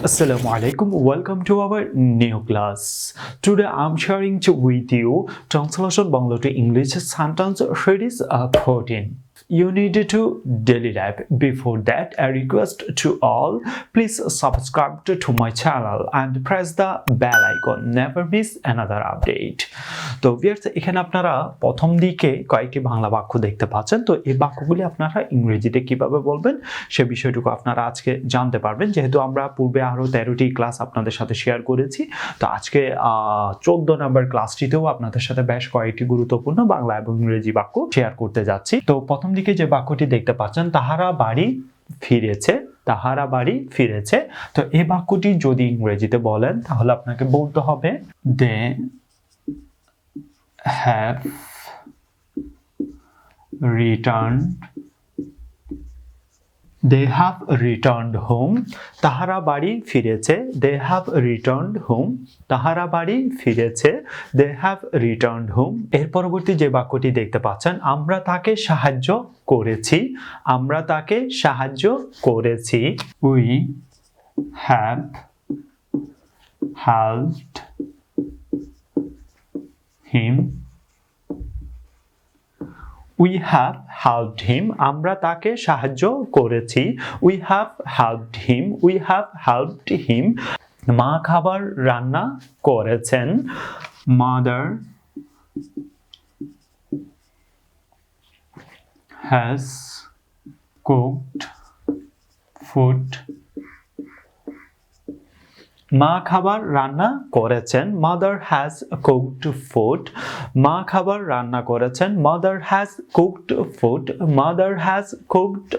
Assalamu alaikum. Welcome to our new class. Today I'm sharing with you translation Bangla to English sentence series 14. You need to daily life. Before that, a request to all, please subscribe to my channel and press the bell icon. Never miss another update. তো viewers, এখানে আপনারা প্রথম দিকে কয়েকটি বাংলা বাক্য দেখতে পাচ্ছেন। তো এই বাক্যগুলি আপনারা ইংরেজিতে কিভাবে বলবেন সে বিষয়টুকু আপনারা আজকে জানতে পারবেন। যেহেতু আমরা পূর্বে আরো 13টি ক্লাস আপনাদের সাথে শেয়ার করেছি, তো আজকে 14 নম্বর ক্লাসটিতেও আপনাদের সাথে বেশ কয়েকটি গুরুত্বপূর্ণ বাংলা এবং ইংরেজি বাক্য শেয়ার করতে যাচ্ছি। তো প্রথম দিকে যে বাক্যটি দেখতে পাচ্ছেন, তাহারা বাড়ি ফিরেছে, তাহারা বাড়ি ফিরেছে। তো এই বাক্যটি যদি ইংরেজিতে বলেন তাহলে আপনাকে বলতে হবে দে have returned, they have returned home. তাহারা বাড়ি ফিরেছে, they have returned home. তাহারা বাড়ি ফিরেছে, they have returned home. এর পরবর্তী যে বাক্যটি দেখতে পাচ্ছেন, আমরা তাকে সাহায্য করেছি, আমরা তাকে সাহায্য করেছি। We have helped him. We have helped him. আমরা তাকে সাহায্য করেছি। We have helped him. We have helped him. মা খাবার রান্না করেছেন। Mother has cooked food. মা খাবার রান্না করেছেন। Mother has cooked food. মা খাবার রান্না করেছেন। Mother has cooked food. Mother has cooked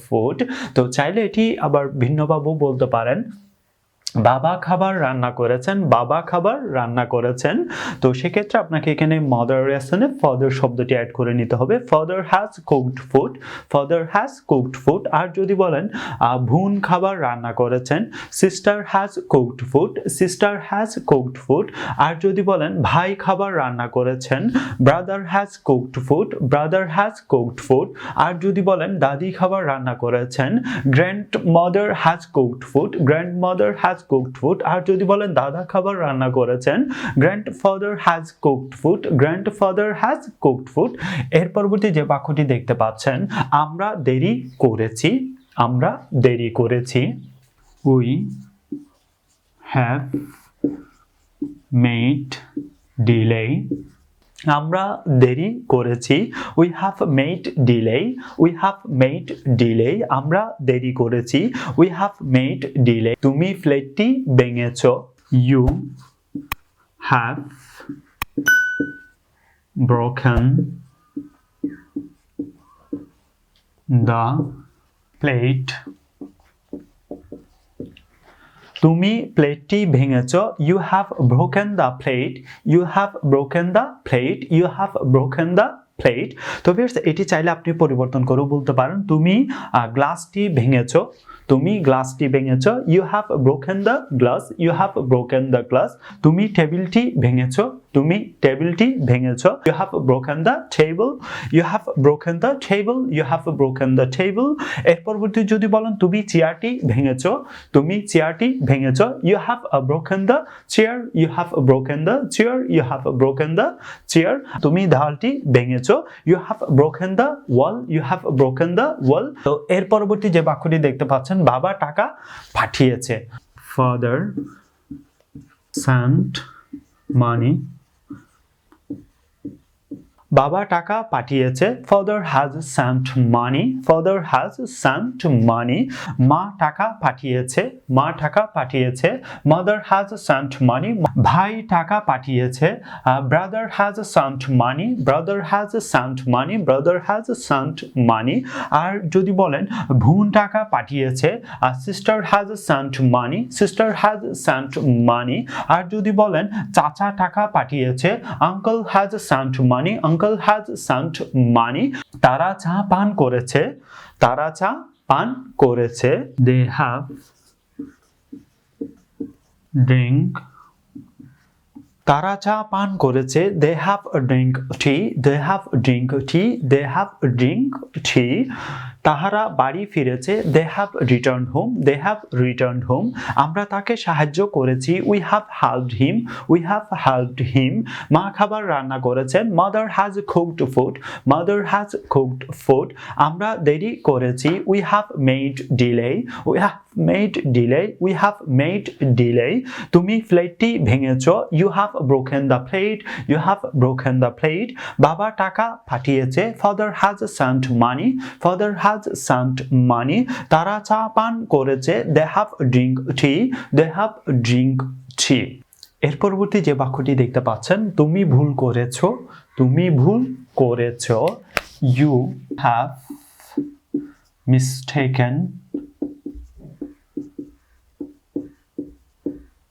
food. তো চাইলে এটি আবার ভিন্নভাবেও বলতে পারেন। বাবা খাবার রান্না করেছেন, বাবা খাবার রান্না করেছেন। তো সেক্ষেত্রে আপনাকে এখানে মাদার স্থানে ফাদার শব্দটি অ্যাড করে নিতে হবে। Father has cooked food, father has cooked food. আর যদি বলেন বোন খাবার রান্না করেছেন, sister has cooked food, sister has cooked food. আর যদি বলেন ভাই খাবার রান্না করেছেন, brother has cooked food, brother has cooked food. আর যদি বলেন দাদি খাবার রান্না করেছেন, grandmother has cooked food, grandmother has cooked food। আর যদি বলেন দাদা খাবার রান্না করেছেন, grandfather has cooked food, grandfather has cooked food। এর পরবর্তী যে বাক্যটি দেখতে পাচ্ছেন, আমরা দেরি করেছি, আমরা দেরি করেছি। We have made delay. আমরা দেরি করেছি। We have made delay. We have made delay. আমরা দেরি করেছি। We have made delay. তুমি প্লেটটি ভেঙেছো। You have broken the plate. তুমি প্লেটটি ভেঙেছো। You have broken the plate. You have broken the plate. You have broken the plate. তো viewers, এটি চাইলে আপনি পরিবর্তন করেও বলতে পারেন, তুমি গ্লাসটি ভেঙেছো, তুমি গ্লাসটি ভেঙেছো। You have broken the glass. You have broken the glass. তুমি টেবিলটি ভেঙেছো, তুমি টেবিলটি ভেঙেছো। You have broken the table. You have broken the table. You have broken the table. এর পরবর্তী যদি বলেন তুমি চেয়ারটি ভেঙেছো, তুমি চেয়ারটি ভেঙেছো। You have broken the chair. You have broken the chair. You have broken the chair. তুমি দেওয়ালটি ভেঙেছো। You have broken the wall. You have broken the wall. তো এর পরবর্তী যে বাক্যটি দেখতে পাচ্ছেন, বাবা টাকা পাঠিয়েছে। Father sent money. বাবা টাকা পাঠিয়েছে। Father has sent money. Father has sent money. মা টাকা পাঠিয়েছে, মা টাকা পাঠিয়েছে। Mother has sent money. ভাই টাকা পাঠিয়েছে। Brother has sent money. Brother has sent money. Brother has sent money. আর যদি বলেন বোন টাকা পাঠিয়েছে, Sister has sent money. Sister has sent money. আর যদি বলেন চাচা টাকা পাঠিয়েছে, Uncle has sent money. Uncle has sent money. তারা চা পান করেছে, তারা চা পান করেছে। They have drink তারা চা পান করেছে। They have drink tea. They have drink tea. They have drink tea. তাহারা বাড়ি ফিরেছে, they have returned home, they have returned home. আমরা তাকে সাহায্য করেছি, we have helped him, we have helped him. মা খাবার রান্না করেছেন, mother has cooked food, mother has cooked food. আমরা দেরি করেছি, we have made delay, we have made delay, we have made delay. তুমি প্লেটটি ভেঙেছো, you have broken the plate, you have broken the plate. বাবা টাকা পাঠিয়েছে, father has sent money, father has sent money. তারা চা পান করেছে, they have drink tea, they have drink tea. এর পরবর্তী যে বাক্যটি দেখতে পাচ্ছেন, তুমি ভুল করেছো, তুমি ভুল করেছো, you have mistaken,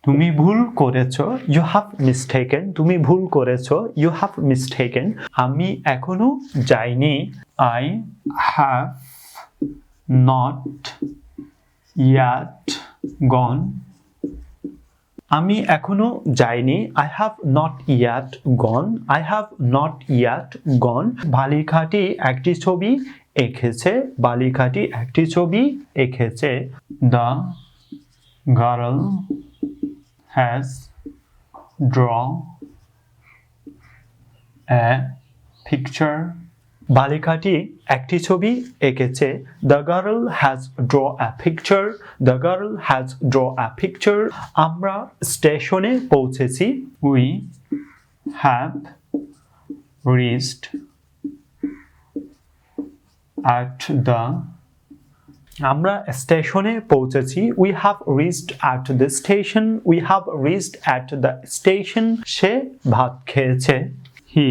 তুমি ভুল করেছো, you have mistaken, তুমি ভুল করেছো, you have mistaken. আমি এখনো যাইনি, I have not yet gone. আমি এখনো যাইনি, I have not yet gone, I have not yet gone. বালিকাটি একটি ছবি এঁকেছে, বালিকাটি একটি ছবি এঁকেছে, the girl has drawn a picture. বালিকাটি একটি ছবি এঁকেছে, the girl has drawn a picture, the girl has drawn a picture. আমরা স্টেশনে পৌঁছেছি, we have reached at the, আমরা স্টেশনে পৌঁছেছি, we have reached at the station, we have reached at the station. সে ভাত খেয়েছে, he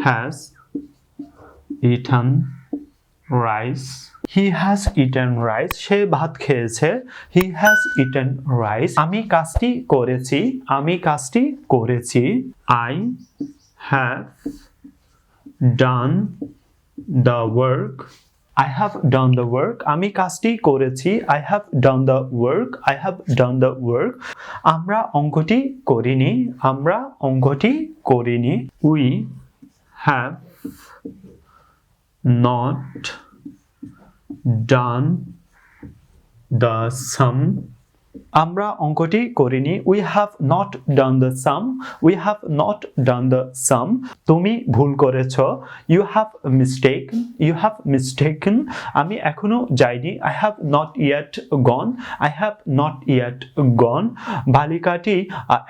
has eaten rice, he has eaten rice. সে ভাত খেয়েছে, he has eaten rice. আমি কাজটি করেছি, আমি কাজটি করেছি, I have done the work, I have done the work. আমি কাজটি করেছি, I have done the work, I have done the work. আমরা অঙ্কটি করিনি, আমরা অঙ্কটি করিনি, we have not done the sum. আমরা অঙ্কটি করিনি, we have not done the sum, we have not done the sum. তুমি ভুল করেছো, you have mistaken, you have mistaken. আমি এখনো যাইনি, I have not yet gone, I have not yet gone. বালিকাটি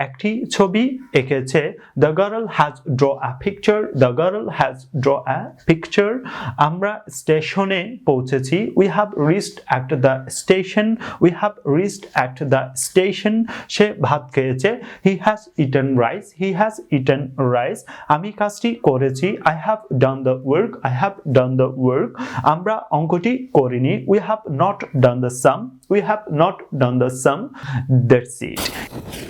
একটি ছবি এঁকেছে, the girl has drawn a picture, the girl has drawn a picture. আমরা স্টেশনে পৌঁছেছি, we have reached at the station, we have reached at the station. সে ভাত খেয়েছে, he has eaten rice, he has eaten rice. আমি কাজটি করেছি, I have done the work, I have done the work. আমরা অঙ্কটি করিনি, we have not done the sum, we have not done the sum. That's it.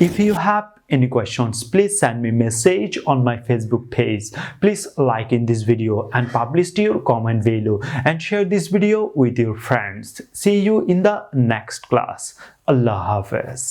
If you have any questions, please send me message on my Facebook page. Please like in this video and publish your comment below and share this video with your friends. See you in the next class. Allah Hafiz.